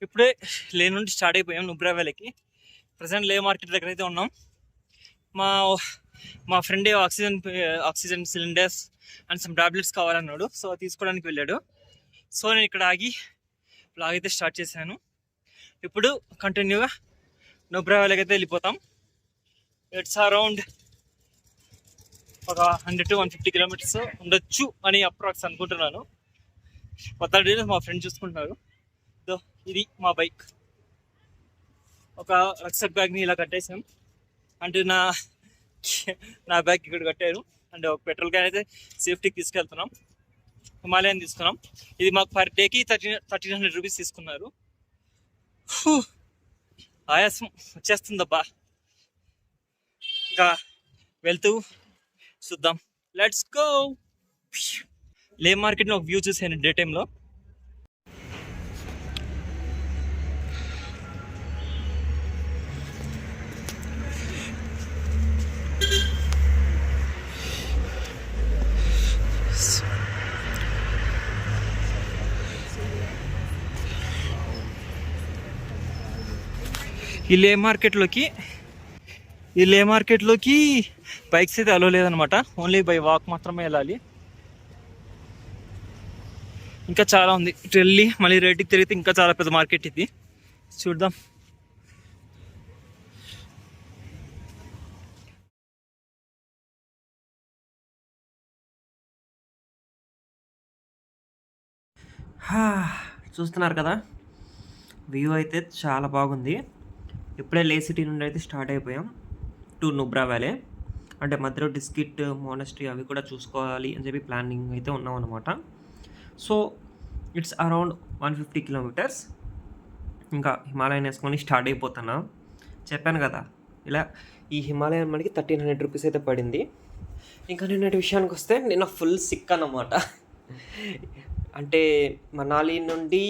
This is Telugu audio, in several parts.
ఇప్పుడే లే నుండి స్టార్ట్ అయిపోయాం నుబ్రా వ్యాలీకి. ప్రజెంట్ లే మార్కెట్ దగ్గర అయితే ఉన్నాం. మా మా friend oxygen cylinders and some tablets కావాలన్నాడు, సో తీసుకోవడానికి వెళ్ళాడు. సో నేను ఇక్కడ ఆగి బ్లాగ్ అయితే స్టార్ట్ చేశాను. ఇప్పుడు కంటిన్యూగా నుబ్రా వ్యాలీకి అయితే వెళ్ళిపోతాం. ఇట్స్ అరౌండ్ ఒక 100 to 150 కిలోమీటర్స్ ఉండొచ్చు అని అప్రాక్స్ అనుకుంటున్నాను. కొత్త డీటెయిల్స్ మా ఫ్రెండ్ చూసుకుంటున్నారు. ఇది మా బైక్. ఒక రక్సక్ బ్యాగ్ని ఇలా కట్టేసాం. అంటే నా బ్యాగ్ ఇక్కడ కట్టారు. అండ్ ఒక పెట్రోల్ క్యాన్ అయితే సేఫ్టీకి తీసుకెళ్తున్నాం. హిమాలయన్ తీసుకున్నాం. ఇది మాకు పర్ డేకి 1300 రూపీస్ తీసుకున్నారు. ఆయాసం వచ్చేస్తుందబ్బా. ఇంకా వెళ్తూ చూద్దాం. Let's go. లే మార్కెట్లో ఒక వ్యూ చూసాను డే టైంలో. ఈ లే మార్కెట్లోకి బైక్స్ అయితే అలో లేదనమాట. ఓన్లీ బై వాక్ మాత్రమే వెళ్ళాలి. ఇంకా చాలా ఉంది ఇటు వెళ్ళి మళ్ళీ రైట్కి తిరిగితే ఇంకా చాలా పెద్ద మార్కెట్ ఇది. చూద్దాం. చూస్తున్నారు కదా, వ్యూ అయితే చాలా బాగుంది. ఇప్పుడే లే సిటీ నుండి అయితే స్టార్ట్ అయిపోయాం టు నుబ్రా వ్యాలీ. అంటే మధ్యలో డిస్కిట్ మోనస్ట్రీ అవి కూడా చూసుకోవాలి అని చెప్పి ప్లానింగ్ అయితే ఉన్నాం అనమాట. So it's around 150 kilometres. ఇంకా హిమాలయన్ వేసుకొని స్టార్ట్ అయిపోతున్నా. చెప్పాను కదా, ఇలా ఈ హిమాలయన్ మనకి 1300 రూపీస్ అయితే పడింది. ఇంకా నిన్నటి విషయానికి వస్తే నిన్న ఫుల్ సిక్ అన్నమాట. అంటే మనాలి నుండి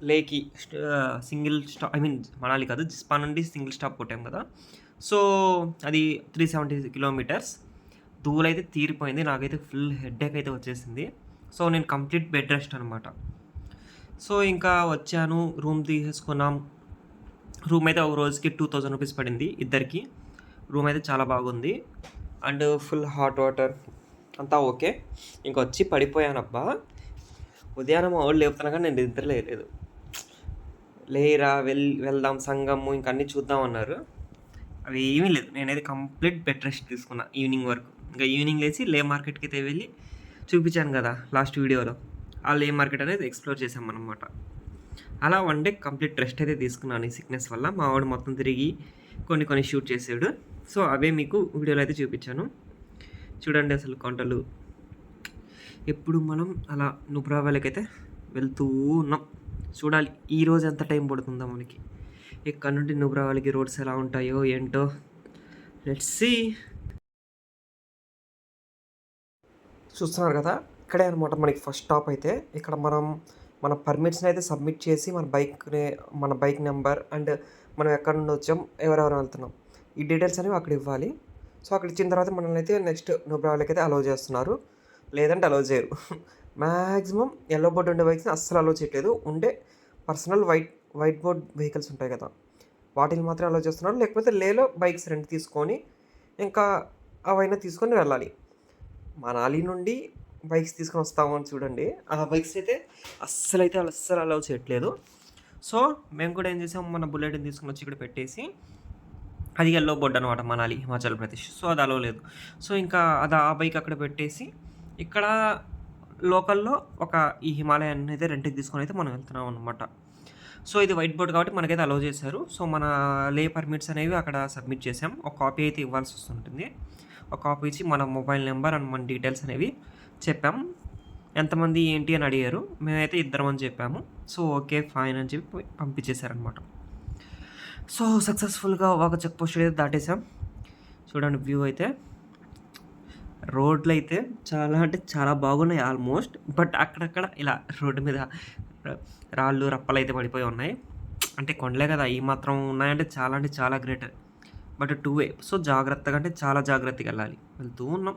లేకి సింగిల్ స్టాప్, మనాలి కాదు, జిస్పా నుండి సింగిల్ స్టాప్ కొట్టాం కదా. సో అది 370 కిలోమీటర్స్. దూలైతే తీరిపోయింది. నాకైతే ఫుల్ హెడ్ఏక్ అయితే వచ్చేసింది. సో నేను కంప్లీట్ బెడ్ రెస్ట్ అనమాట. సో ఇంకా వచ్చాను, రూమ్ తీసేసుకున్నాం. రూమ్ అయితే ఒక రోజుకి 2000 రూపీస్ పడింది ఇద్దరికి. రూమ్ అయితే చాలా బాగుంది అండ్ ఫుల్ హాట్ వాటర్ అంతా ఓకే. ఇంకొచ్చి పడిపోయానబ్బా. ఉదయాన్నే మా వాళ్ళు లేపుతున్నా కానీ నేను నిద్ర లేదు. లేరా వెళ్దాం సంగము ఇంకా అన్నీ చూద్దాం అన్నారు. అవి ఏమీ లేదు. నేనైతే కంప్లీట్ బెడ్ రెస్ట్ తీసుకున్నా ఈవినింగ్ వరకు. ఇంకా ఈవినింగ్ లేచి లే మార్కెట్కి అయితే వెళ్ళి చూపించాను కదా లాస్ట్ వీడియోలో, ఆ లే మార్కెట్ అనేది ఎక్స్ప్లోర్ చేసామన్నమాట. అలా వన్ డే కంప్లీట్ రెస్ట్ అయితే తీసుకున్నాను ఈ సిక్నెస్ వల్ల. మా వాడు మొత్తం తిరిగి కొన్ని షూట్ చేసాడు. సో అవే మీకు వీడియోలో అయితే చూపించాను. చూడండి అసలు కొండలు. ఎప్పుడు మనం అలా నుబ్రా వ్యాలీకి అయితే వెళ్తూ ఉన్నాం. చూడాలి ఈరోజు ఎంత టైం పడుతుందో మనకి. ఇక్కడ నుండి నుబ్రా వ్యాలీకి రోడ్స్ ఎలా ఉంటాయో ఏంటో, లెట్స్ సీ. చూస్తున్నారు కదా, ఇక్కడే అనమాట మనకి ఫస్ట్ స్టాప్ అయితే. ఇక్కడ మన పర్మిట్స్ని అయితే సబ్మిట్ చేసి మన బైక్ నెంబర్ అండ్ మనం ఎక్కడ నుండి వచ్చాం, ఎవరెవరు వెళ్తున్నాం, ఈ డీటెయిల్స్ అనేవి అక్కడ ఇవ్వాలి. సో అక్కడ ఇచ్చిన తర్వాత మనల్ని అయితే నెక్స్ట్ నుబ్రా వ్యాలీకి అయితే అలౌ చేస్తున్నారు, లేదంటే అలౌ చేయరు. మ్యాక్సిమం ఎల్లో బోర్డు ఉండే బైక్స్ని అస్సలు అలౌ చేయట్లేదు. ఉండే పర్సనల్ వైట్ బోర్డ్ వెహికల్స్ ఉంటాయి కదా, వాటిని మాత్రం అలౌ చేస్తున్నారు. లేకపోతే లేలో బైక్స్ రెంట్ తీసుకొని ఇంకా అవైనా తీసుకొని వెళ్ళాలి. మనాలి నుండి బైక్స్ తీసుకొని వస్తామని చూడండి, ఆ బైక్స్ అయితే అస్సలు అలౌ చేయట్లేదు. సో మేము కూడా ఏం చేసాం, మన బుల్లెట్ని తీసుకుని వచ్చి ఇక్కడ పెట్టేసి, అది ఎల్లో బోర్డు అనమాట మనాలి హిమాచల్ ప్రదేశ్. సో అది అలౌ లేదు. సో ఇంకా ఆ బైక్ అక్కడ పెట్టేసి ఇక్కడ లోకల్లో ఈ హిమాలయన్ అయితే రెంట్కి తీసుకొని అయితే మనం వెళ్తున్నాం అనమాట. సో ఇది వైట్ బోర్డ్ కాబట్టి మనకైతే అలౌ చేశారు. సో మన లే పర్మిట్స్ అనేవి అక్కడ సబ్మిట్ చేసాం. ఒక కాపీ అయితే ఇవ్వాల్సి వస్తుంటుంది. ఒక కాపీ ఇచ్చి మన మొబైల్ నెంబర్ అండ్ మన డీటెయిల్స్ అనేవి చెప్పాం. ఎంతమంది ఏంటి అని అడిగారు. మేమైతే 2 అని చెప్పాము. సో ఓకే ఫైన్ అని చెప్పి పంపించేశారనమాట. సో సక్సెస్ఫుల్గా ఒక చెక్ పోస్ట్ అయితే దాటేసాం. చూడండి వ్యూ అయితే. రోడ్లు అయితే చాలా బాగున్నాయి ఆల్మోస్ట్. బట్ అక్కడక్కడ ఇలా రోడ్డు మీద రాళ్ళు రప్పలు అయితే పడిపోయి ఉన్నాయి. అంటే కొండలే కదా, ఈ మాత్రం ఉన్నాయంటే చాలా గ్రేట్. But 2 way. సో చాలా జాగ్రత్తగా వెళ్తూ ఉన్నాం.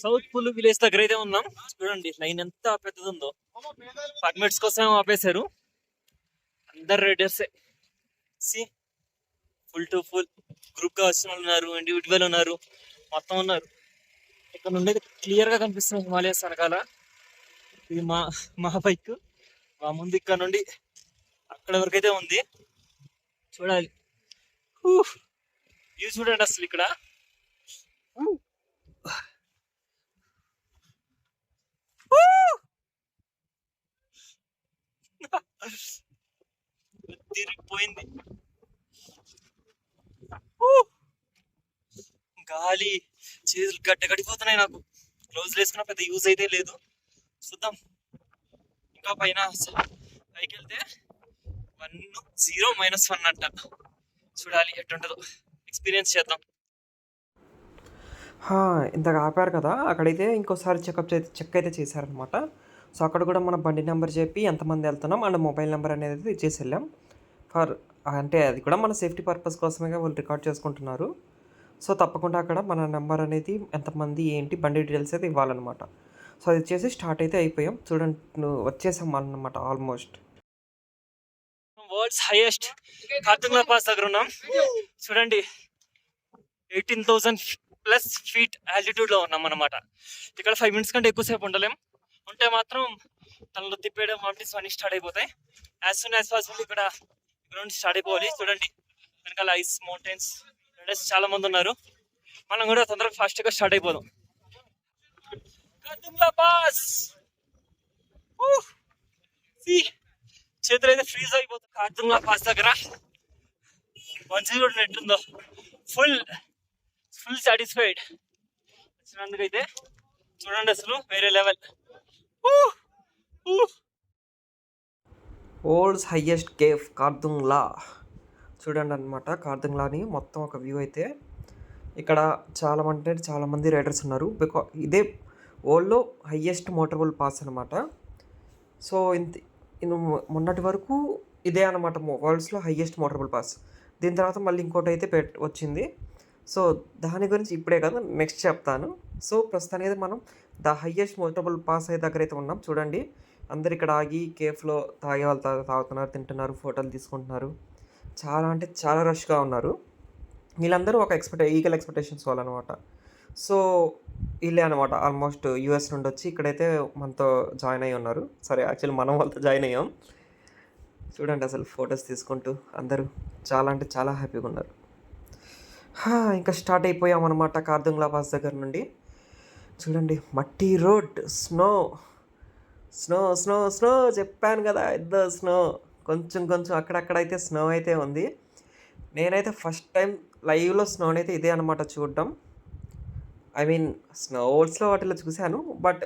సౌత్ ఫుల్ విలేజ్ దగ్గర అయితే ఉన్నాం. చూడండి లైన్ ఎంత పెద్దది ఉందో. పర్మిట్స్ కోసం ఆపేశారు. అందరు రైడర్సే. సి ఫుల్ టు ఫుల్ గ్రూప్ గా వచ్చిన వాళ్ళు ఉన్నారు, ఇండివిజువల్ ఉన్నారు, మొత్తం ఉన్నారు. ఇక్కడ నుండి క్లియర్ గా కనిపిస్తుంది హిమాలయస్ వెనకాల. ఇది మా మా బైక్. మా ముందు ఇక్కడ నుండి అక్కడ వరకైతే ఉంది, చూడాలి. వ్యూ చూడండి అసలు ఇక్కడ. తిరిగిపోయింది. గాలి చేతులు గడ్డగడిపోతున్నాయి నాకు. గ్లౌజ్ వేసుకున్న పెద్ద యూజ్ అయితే లేదు. చూద్దాం ఇంకా పైన పైకి వెళ్తే 1 0 -1 అంట. చూడాలి ఎట్టుంటుందో, ఎక్స్పీరియన్స్ చేద్దాం. ఇంతకు ఆపారు కదా, అక్కడైతే ఇంకోసారి చెక్ అయితే చేశారనమాట. సో అక్కడ కూడా మన బండి నెంబర్ చెప్పి ఎంతమంది వెళ్తున్నాం అండ్ మొబైల్ నెంబర్ అనేది ఇచ్చేసి వెళ్ళాం. అంటే అది కూడా మన సేఫ్టీ పర్పస్ కోసమే వాళ్ళు రికార్డ్ చేసుకుంటున్నారు. సో తప్పకుండా అక్కడ మన నెంబర్ అనేది ఎంతమంది ఏంటి బండి డీటెయిల్స్ అయితే ఇవ్వాలన్నమాట. సో అది ఇచ్చేసి స్టార్ట్ అయితే అయిపోయాం. చూడండి వచ్చేసాం అన్నమాట ఆల్మోస్ట్. వరల్డ్స్ హైయెస్ట్ కార్తుంగ్లా పాస్ దగ్గర ఉన్నాం. చూడండి 18,000+ ఫీట్ ఆల్టిట్యూడ్ లో ఉన్నాం అన్నమాట. ఇక్కడ 5 minutes కంటే ఎక్కువసేపు ఉండలేం. ఉంటే మాత్రం తనలో తిప్పేయడం వామిటింగ్స్ అన్ని స్టార్ట్ అయిపోతాయి. యాజ్ సూన్ యాజ్ పాసిబుల్ ఇక్కడ గ్రౌండ్ స్టార్ట్ అయిపోవాలి. చూడండి వెనకాల ఐస్ మౌంటైన్స్, రైడర్స్ చాలా మంది ఉన్నారు. మనం కూడా తొందరగా ఫాస్ట్ గా స్టార్ట్ అయిపోదాం. కార్తుంగ్లా పాస్ చేతులు అయితే ఫ్రీజ్ అయిపోతుంది. కార్తుంగ్లా పాస్ దగ్గర మంచి కూడా ఎట్లుందో, ఫుల్ సాటిస్ఫైడ్ వచ్చినందుకైతే. చూడండి అసలు వేరే లెవెల్. వరల్డ్స్ హైయెస్ట్ కేవ్ కార్తుంగ్లా చూడండి అనమాట. కార్తుంగ్లాని మొత్తం ఒక వ్యూ అయితే. ఇక్కడ చాలామంది రైడర్స్ ఉన్నారు. ఇదే వరల్డ్లో హైయెస్ట్ మోటరబుల్ పాస్ అనమాట. సో మొన్నటి వరకు ఇదే అనమాట వరల్డ్స్లో హైయెస్ట్ మోటరబుల్ పాస్. దీని తర్వాత మళ్ళీ ఇంకోటి అయితే వచ్చింది. సో దాని గురించి ఇప్పుడే కదా, నెక్స్ట్ చెప్తాను. సో ప్రస్తుతానికి అయితే మనం ద హైయెస్ట్ మోటరబుల్ పాస్ అయితే దగ్గర అయితే ఉన్నాం. చూడండి అందరు ఇక్కడ ఆగి కేఫ్లో తాగే వాళ్ళు తాగుతున్నారు, తింటున్నారు, ఫోటోలు తీసుకుంటున్నారు. చాలా అంటే చాలా రష్గా ఉన్నారు. వీళ్ళందరూ ఒక ఈగల్ ఎక్స్పెక్టేషన్స్ వాళ్ళు అనమాట. సో వీళ్ళే అనమాట ఆల్మోస్ట్ యూఎస్ నుండి వచ్చి ఇక్కడైతే మనతో జాయిన్ అయ్యి ఉన్నారు. సరే యాక్చువల్లీ మనం వాళ్ళతో జాయిన్ అయ్యాం. చూడండి అసలు ఫొటోస్ తీసుకుంటూ అందరూ చాలా అంటే చాలా హ్యాపీగా ఉన్నారు. ఇంకా స్టార్ట్ అయిపోయాం అనమాట కార్తుంగ్లా పాస్ దగ్గర నుండి. చూడండి మట్టి road, snow snow snow snow చెప్పాను కదా, స్నో కొంచెం అక్కడక్కడైతే స్నో అయితే ఉంది. నేనైతే ఫస్ట్ టైం లైవ్లో స్నోని అయితే ఇదే అనమాట చూడడం. ఐ మీన్ స్నోస్లో వాటిలో చూశాను, బట్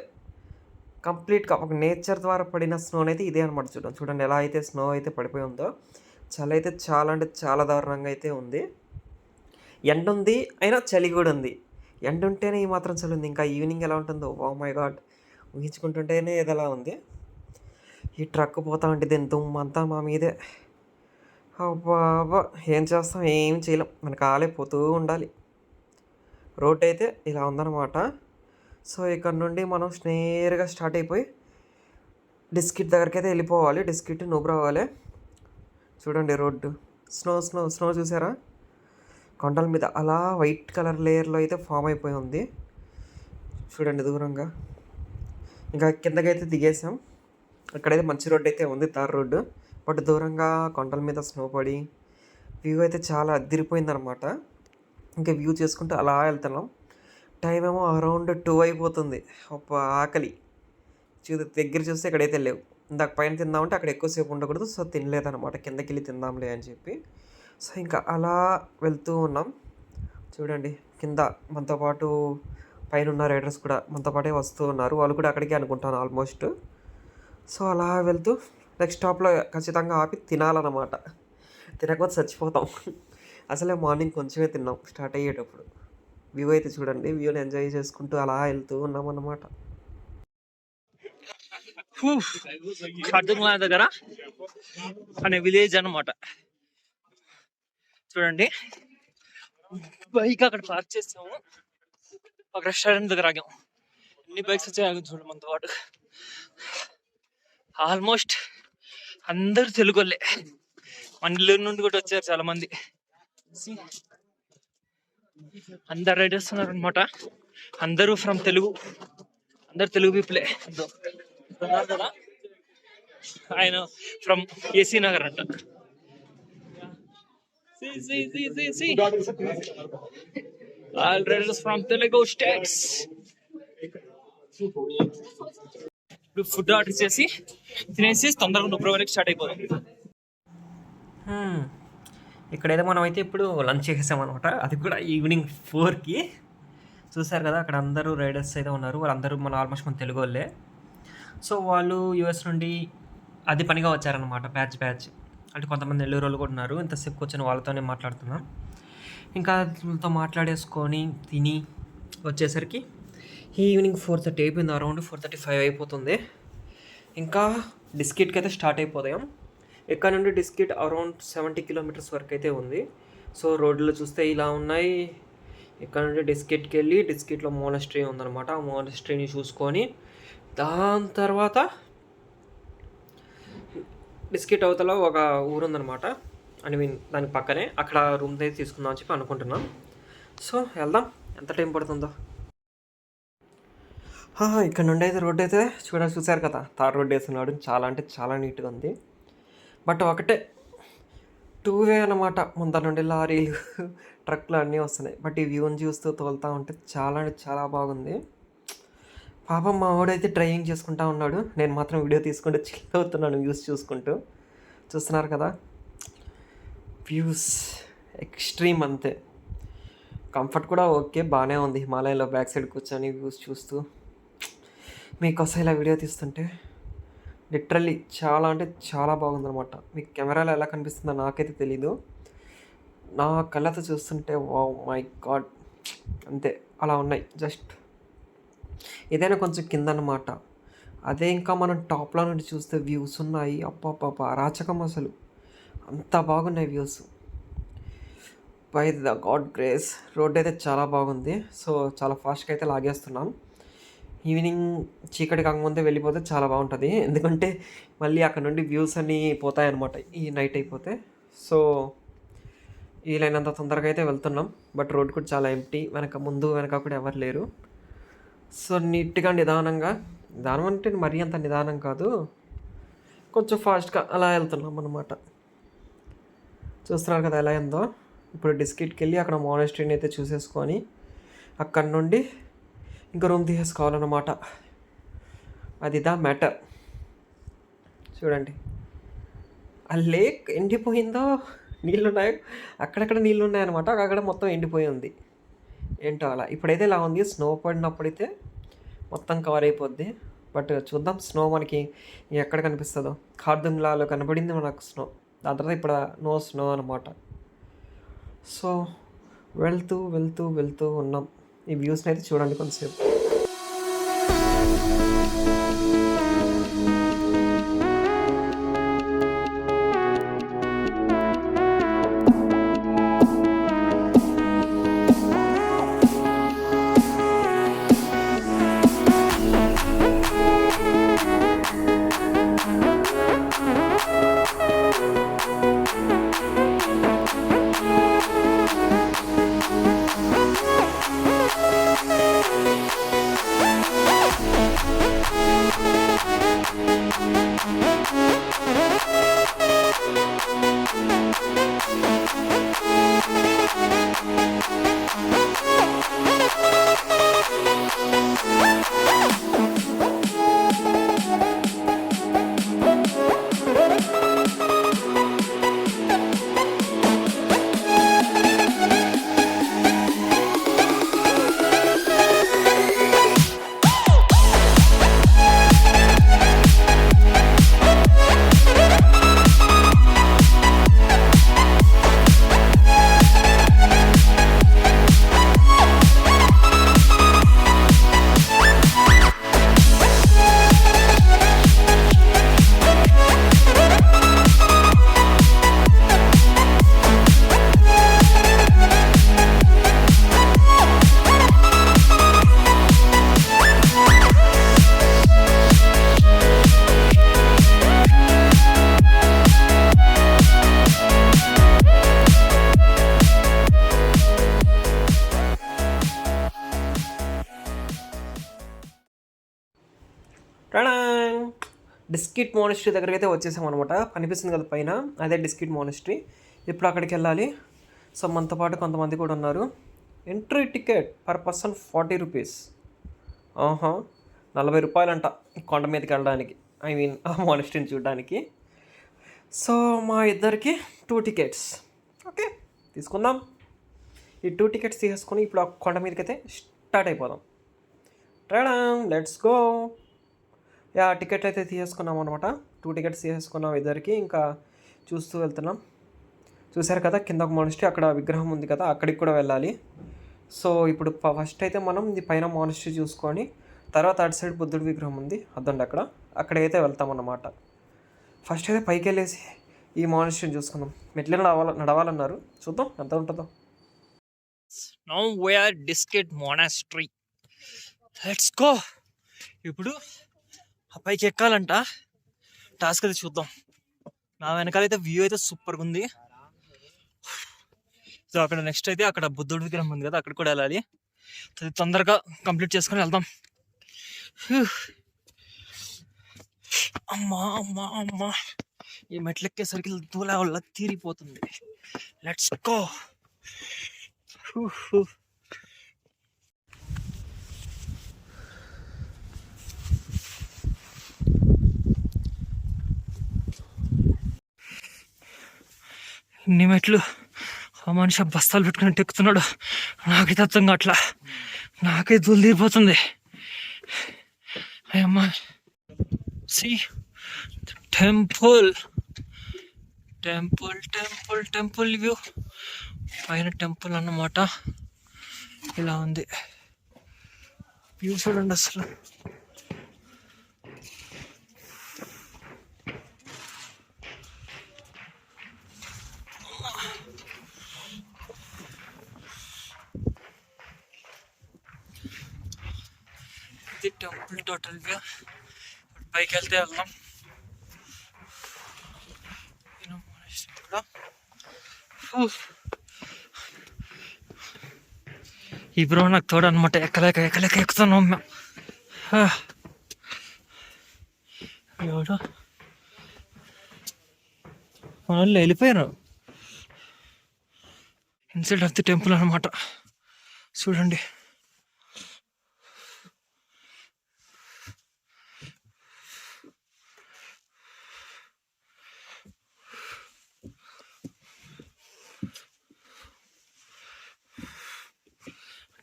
కంప్లీట్గా ఒక నేచర్ ద్వారా పడిన స్నోని అయితే ఇదే అనమాట చూడడం. చూడండి ఎలా అయితే స్నో అయితే పడిపోయి ఉందో. చలి అయితే చాలా అంటే చాలా దారుణంగా అయితే ఉంది. ఎండ ఉంది అయినా చలి కూడా ఉంది. ఎండ ఉంటేనే ఈ మాత్రం చలి ఉంది, ఇంకా ఈవినింగ్ ఎలా ఉంటుందో ఓ మై గాడ్ ఊహించుకుంటుంటేనే ఏదలా ఉంది. ఈ ట్రక్ పోతా ఉంటే దీని దుమ్మంతా మా మీదే. అబ్బా ఏం చేస్తాం, ఏం చేయలేం, మన కాలే పోతూ ఉండాలి. రోడ్ అయితే ఇలా ఉందన్నమాట. సో ఇక్కడ నుండి మనం నేరుగా స్టార్ట్ అయిపోయి డిస్కిట్ దగ్గరికి అయితే వెళ్ళిపోవాలి. డిస్కిట్ నూబ్రా అవ్వాలి. చూడండి రోడ్డు స్నో స్నో స్నో చూసారా, కొండల మీద అలా వైట్ కలర్ లేయర్లో అయితే ఫామ్ అయిపోయి ఉంది. చూడండి దూరంగా. ఇంకా కిందకైతే దిగేసాం. అక్కడైతే మంచి రోడ్డు అయితే ఉంది, తార్ రోడ్డు. బట్ దూరంగా కొండల మీద స్నో పడి వ్యూ అయితే చాలా అదిరిపోయిందనమాట. ఇంకా వ్యూ చేసుకుంటూ అలా వెళ్తున్నాం. టైం ఏమో అరౌండ్ 2 అయిపోతుంది. ఆకలి దగ్గర చూస్తే ఇక్కడైతే లేవు. ఇందాక పైన తిందామంటే అక్కడ ఎక్కువసేపు ఉండకూడదు, సో తినలేదన్నమాట. కిందకి వెళ్ళి తిందాంలే అని చెప్పి. సో ఇంకా అలా వెళ్తూ ఉన్నాం. చూడండి కింద మనతో పాటు పైన ఉన్న రైడర్స్ కూడా మనతో పాటే వస్తూ ఉన్నారు. వాళ్ళు కూడా అక్కడికే అనుకుంటాను ఆల్మోస్ట్. సో అలా వెళ్తూ నెక్స్ట్ స్టాప్లో ఖచ్చితంగా ఆపి తినాలన్నమాట. తినకపోతే చచ్చిపోతాం. అసలే మార్నింగ్ కొంచెమే తిన్నాం స్టార్ట్ అయ్యేటప్పుడు. వ్యూ అయితే చూడండి, వ్యూని ఎంజాయ్ చేసుకుంటూ అలా వెళ్తూ ఉన్నాం అన్నమాట. కార్తుంగ్లా దగ్గర అనే విలేజ్ అన్నమాట. చూడండి బైక్ అక్కడ పార్క్ చేసాము, ఒక రెస్టారెంట్ దగ్గర ఆగాం. ఎన్ని బైక్స్ వచ్చాయి ఆగాం చూడండి మనతో పాటు. ఆల్మోస్ట్ అందరు తెలుగోళ్ళే. మన నెల్లూరు నుండి కూడా వచ్చారు చాలా మంది. See, అందరు రైడర్స్ ఉన్నారు అనమాట. అందరూ ఫ్రమ్ తెలుగు, అందరు తెలుగు పీపులే. కదా ఆయన ఫ్రమ్ ఏసీ నగర్ అంట. All riders from Telugu states. ఇప్పుడు ఫుడ్ ఆర్డర్ చేసి తినేసి తొందరగా నుబ్రా వ్యాలీకి స్టార్ట్ అయిపోతుంది. ఇక్కడైతే మనం అయితే ఇప్పుడు లంచ్ చేసామన్నమాట. అది కూడా ఈవినింగ్ 4కి. చూసారు కదా అక్కడ అందరూ రైడర్స్ అయితే ఉన్నారు. వాళ్ళందరూ ఆల్మోస్ట్ మన తెలుగు వాళ్ళే. సో వాళ్ళు యూఎస్ నుండి అది పనిగా వచ్చారనమాట, బ్యాచ్. అంటే కొంతమంది నెల్లూరు వాళ్ళు కూడా ఉన్నారు. ఇంతసేపు కూర్చొని వాళ్ళతోనే మాట్లాడుతున్నాం. ఇంకా వాళ్ళతో మాట్లాడేసుకొని తిని వచ్చేసరికి ఈవినింగ్ 4:30 అయిపోయింది. అరౌండ్ 4:35 అయిపోతుంది. ఇంకా డిస్కిట్కి అయితే స్టార్ట్ అయిపోతాం. ఇక్కడ నుండి డిస్కిట్ అరౌండ్ 70 కిలోమీటర్స్ వరకు అయితే ఉంది. సో రోడ్లు చూస్తే ఇలా ఉన్నాయి. ఇక్కడ నుండి డిస్కిట్కి వెళ్ళి డిస్కిట్లో మోనస్ట్రీ ఉందన్నమాట. ఆ మోనస్ట్రీని చూసుకొని దాని తర్వాత డిస్కిట్ అవతల ఒక ఊరు ఉందన్నమాట. ఐ మీన్ దాని పక్కనే, అక్కడ రూమ్ అయితే తీసుకుందాం అని చెప్పి అనుకుంటున్నాం. సో వెళ్దాం, ఎంత టైం పడుతుందో. ఇక్కడ నుండి అయితే రోడ్డు అయితే చూసారు కదా, తార్ రోడ్డు వేస్తున్నాడు. చాలా అంటే చాలా నీట్గా ఉంది. బట్ ఒకటే 2 వే అనమాట. ముందర నుండి లారీలు, ట్రక్లు అన్నీ వస్తున్నాయి. బట్ ఈ వ్యూని చూస్తూ తోలుతూ ఉంటే చాలా అంటే చాలా బాగుంది. పాపం మా వాడైతే డ్రైవింగ్ చేసుకుంటా ఉన్నాడు. నేను మాత్రం వీడియో తీసుకుంటూ చిల్ అవుతున్నాను వ్యూస్ చూసుకుంటూ. చూస్తున్నారు కదా వ్యూస్ ఎక్స్ట్రీమ్ అంతే. కంఫర్ట్ కూడా ఓకే, బాగానే ఉంది. హిమాలయంలో బ్యాక్ సైడ్ కూర్చొని వ్యూస్ చూస్తూ మీకోసం ఇలా వీడియో తీస్తుంటే లిటరల్లీ చాలా అంటే చాలా బాగుందన్నమాట. మీకు కెమెరాలో ఎలా కనిపిస్తుందో నాకైతే తెలీదు. నా కళ్ళతో చూస్తుంటే వావ్ మై గాడ్ అంతే, అలా ఉన్నాయి. జస్ట్ ఏదైనా కొంచెం కింద అన్నమాట. అదే ఇంకా మనం టాప్లో నుండి చూస్తే వ్యూస్ ఉన్నాయి. అబ్బా అరాచకం, అసలు అంత బాగున్నాయి views. By the God grace road అయితే చాలా బాగుంది. సో చాలా ఫాస్ట్గా అయితే లాగేస్తున్నాం. ఈవినింగ్ చీకటి కాకముందే వెళ్ళిపోతే చాలా బాగుంటుంది. ఎందుకంటే మళ్ళీ అక్కడ నుండి వ్యూస్ అన్నీ పోతాయన్నమాట ఈ నైట్ అయిపోతే. సో వీలైనంత తొందరగా అయితే వెళ్తున్నాం. బట్ రోడ్ కూడా చాలా ఎంప్టీ, ముందు వెనక కూడా ఎవరు లేరు. సో నీట్గా నిదానం అంటే మరీ అంత నిదానం కాదు, కొంచెం ఫాస్ట్గా అలా వెళ్తున్నాం అన్నమాట. చూస్తున్నారు కదా ఎలా ఉందో. ఇప్పుడు డిస్కిట్కి వెళ్ళి అక్కడ మోనస్ట్రీని అయితే చూసేసుకొని అక్కడ నుండి ఇంకా రూమ్ తీసేసుకోవాలన్నమాట. అది దా మ్యాటర్. చూడండి ఆ లేక్ ఎండిపోయిందో, నీళ్ళు ఉన్నాయో, అక్కడక్కడ నీళ్ళు ఉన్నాయన్నమాట. అక్కడ మొత్తం ఎండిపోయి ఉంది. ఏంటో అలా ఇప్పుడైతే ఇలా ఉంది. స్నో పడినప్పుడైతే మొత్తం కవర్ అయిపోద్ది. బట్ చూద్దాం స్నో మనకి ఎక్కడ కనిపిస్తుందో. ఖార్దుంగ్లాలో కనబడింది మనకు స్నో, దాని తర్వాత ఇప్పుడు నో స్నో అనమాట. సో వెళ్తూ ఉన్నాం. ఈ వ్యూస్ని అయితే చూడండి కొంతసేపు. డిస్కిట్ మోనస్ట్రీ దగ్గరికి అయితే వచ్చేసాం అనమాట. కనిపిస్తుంది కదా పైన, అదే డిస్కిట్ మోనస్ట్రీ. ఇప్పుడు అక్కడికి వెళ్ళాలి. సో మనతో పాటు కొంతమంది కూడా ఉన్నారు. Entry ticket per person 40 rupees. ఆహా, 40 రూపాయలంట కొండ మీదకి వెళ్ళడానికి, ఐ మీన్ ఆ మోనస్ట్రీని చూడడానికి. సో మా ఇద్దరికి 2 టికెట్స్. ఓకే, తీసుకుందాం. ఈ 2 టికెట్స్ తీసుకొని ఇప్పుడు ఆ కొండ మీదకి అయితే స్టార్ట్ అయిపోదాం. Let's go. యా, టికెట్ అయితే తీసుకున్నాం అనమాట. 2 టికెట్స్ తీసుకున్నాం ఇద్దరికి. ఇంకా చూస్తూ వెళ్తున్నాం. చూసారు కదా కింద ఒక మోనస్ట్రీ, అక్కడ విగ్రహం ఉంది కదా, అక్కడికి కూడా వెళ్ళాలి. సో ఇప్పుడు ఫస్ట్ అయితే మనం ఇది పైన మోనస్ట్రీ చూసుకొని తర్వాత అటు సైడ్ బుద్ధుడి విగ్రహం ఉంది అద్దండి, అక్కడైతే వెళ్తామన్నమాట. ఫస్ట్ అయితే పైకి వెళ్ళేసి ఈ మోనస్ట్రీని చూసుకుందాం. మెట్లు నడవాలన్నారు, చూద్దాం ఎంత ఉంటుందో. Now we are Diskit monastery. Let's go. ఇప్పుడు ఆ పైకి ఎక్కాలంట, టాస్క్ అయితే చూద్దాం. నా వెనకాలైతే వ్యూ అయితే సూపర్గా ఉంది. సో అక్కడ నెక్స్ట్ అయితే అక్కడ బుద్ధుడి విగ్రహం ఉంది కదా, అక్కడ కూడా వెళ్ళాలి. అది తొందరగా కంప్లీట్ చేసుకొని వెళ్దాం. అమ్మా అమ్మా అమ్మా, ఈ మెట్లెక్కేసరికి దూలా వల్ల తీరిపోతుంది. Let's go. ఇన్ని మెట్లు ఆ మనిషి బస్తాలు పెట్టుకుని ఎక్కుతున్నాడు. నాకైతే అర్థం కావట్లా, నాకే దూలు తీరిపోతుంది. అమ్మా, see temple temple temple temple view. పైన టెంపుల్ అన్నమాట, ఇలా ఉంది వ్యూ. చూడండి అసలు. ఇది టెంపుల్ టోటల్ వ్యూ. పైకి వెళ్తే వెళ్దాం. ఈ బ్రో నాకు తోడు అనమాట, ఎక్కలేక ఎక్కుతున్నాం మేము. ఎవడో మన వాళ్ళు వెళ్ళిపోయారు. ఇన్సైడ్ ఆఫ్ ది టెంపుల్ అనమాట, చూడండి.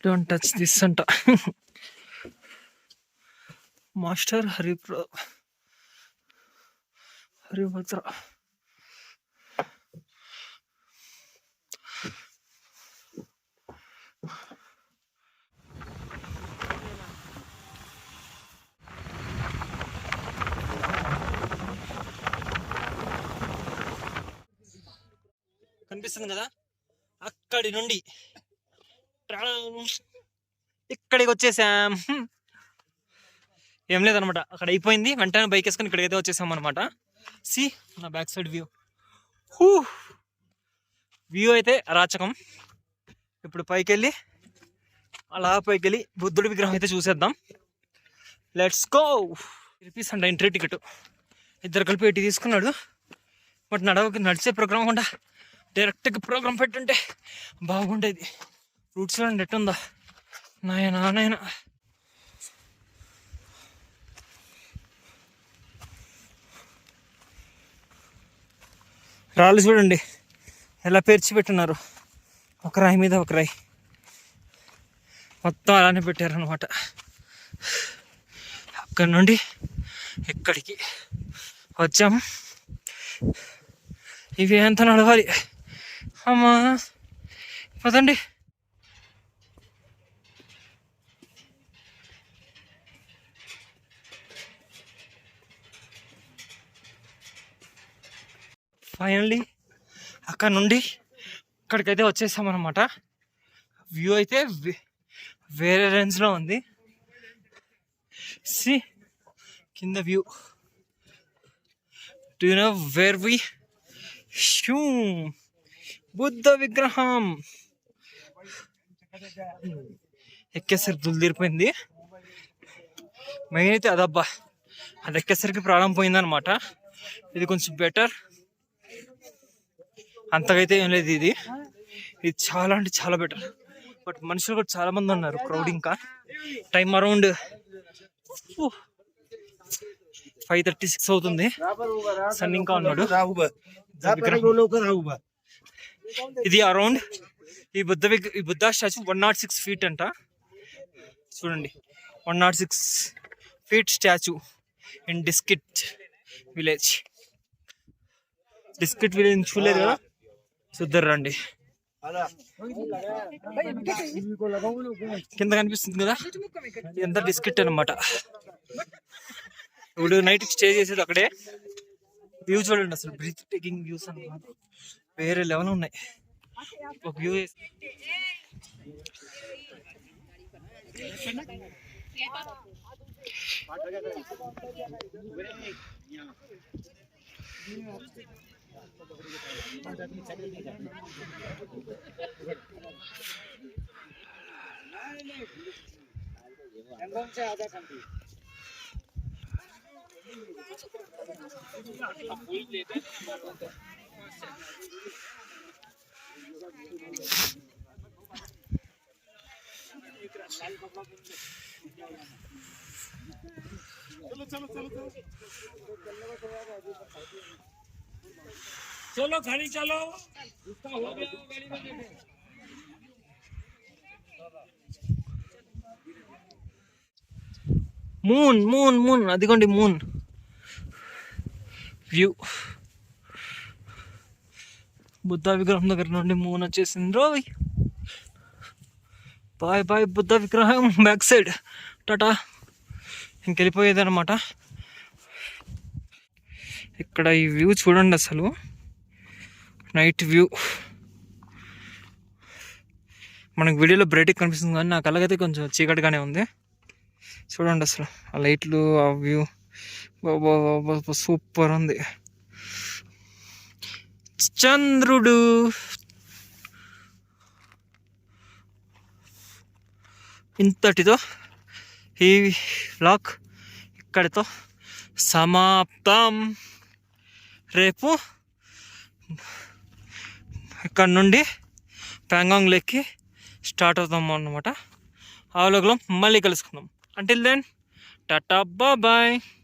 డోంట్ టచ్ దిస్ అంట. మాస్టర్ హరిభద్ర. కనిపిస్తుంది కదా, అక్కడి నుండి ఇక్కడికి వచ్చేసాం. ఏం లేదనమాట, అక్కడ అయిపోయింది. వెంటనే బైక్ వేసుకొని ఇక్కడికైతే వచ్చేసాం అనమాట. సి నా బ్యాక్ సైడ్ వ్యూ. వ్యూ అయితే అరాచకం. ఇప్పుడు పైకి వెళ్ళి బుద్ధుడి విగ్రహం అయితే చూసేద్దాం. Let's go. రూపీస్ అంట ఎంట్రీ టికెట్. ఇద్దరు కలిపి 80 తీసుకున్నాడు. బట్ నడిచే ప్రోగ్రామ్ కూడా డైరెక్ట్గా ప్రోగ్రామ్ పెట్టుంటే బాగుండేది. రూట్స్ చూడండి ఎట్టుందా, నాయన. రాళ్ళు చూడండి ఎలా పేర్చి పెట్టున్నారు, ఒక రాయి మీద ఒక రాయి, మొత్తం అలానే పెట్టారనమాట. అక్కడి నుండి ఇక్కడికి వచ్చాం. ఇవి ఎంత నడవాలి అమ్మా, పదండి. ఫైనల్లీ అక్కడ నుండి ఇక్కడికైతే వచ్చేసామన్నమాట. వ్యూ అయితే వేరే రేంజ్లో ఉంది. సి కింద view. Do you know where we Buddha విగ్రహం ఎక్కేసరి దుల్దిరిపోయింది. మెయిన్ అయితే అదబ్బా, అది ఎక్కేసరికి ప్రాణం పోయిందనమాట. ఇది కొంచెం బెటర్, అంతకైతే ఏం లేదు. ఇది చాలా అంటే చాలా బెటర్. బట్ మనుషులు కూడా చాలా మంది ఉన్నారు, క్రౌడ్. ఇంకా టైం అరౌండ్ 5:36 అవుతుంది. సన్ ఇంకా ఉన్నాడు. ఇది అరౌండ్ ఈ బుద్ధ స్టాచ్యూ 106 feet అంట. చూడండి, 106 feet statue in Diskit village. Diskit village చూడలేదు కదా, చూద్దరు రండి. కింద కనిపిస్తుంది కదా, ఇదంతా డిస్కిట్ అనమాట. ఇప్పుడు నైట్ స్టే చేసేది అక్కడే. వ్యూ చూడండి, అసలు బ్రీత్ టేకింగ్ వ్యూస్ అన్నమాట, వేరే లెవెల్ ఉన్నాయి. ఒక వ్యూ चलो गाड़ी चलो, उसका हो गया गाड़ी में बैठे। మూన్ మూన్ మూన్, అదిగోండి మూన్ వ్యూ. బుద్ధ విగ్రహం దగ్గర నుండి మూన్ వచ్చేసింది రోయ్. బాయ్ బాయ్ బుద్ధ విగ్రహం బ్యాక్ సైడ్, టాటా. ఇంకెళ్ళిపోయేది అనమాట. ఇక్కడ ఈ వ్యూ చూడండి, అసలు నైట్ వ్యూ. మనకు వీడియోలో బ్రైట్గా కనిపిస్తుంది కానీ నాకు అలాగైతే కొంచెం చీకటిగానే ఉంది. చూడండి అసలు ఆ లైట్లు, ఆ వ్యూ సూపర్ ఉంది. చంద్రుడు. ఇంతటితో ఈ వ్లాగ్ ఇక్కడితో సమాప్తం. రేపు ఇక్కడ నుండి ప్యాంగాంగ్ లేక్కి స్టార్ట్ అవుతాము అన్నమాట. ఆ వ్లాగ్లో మళ్ళీ కలుసుకుందాం. Until then, tata, bye bye.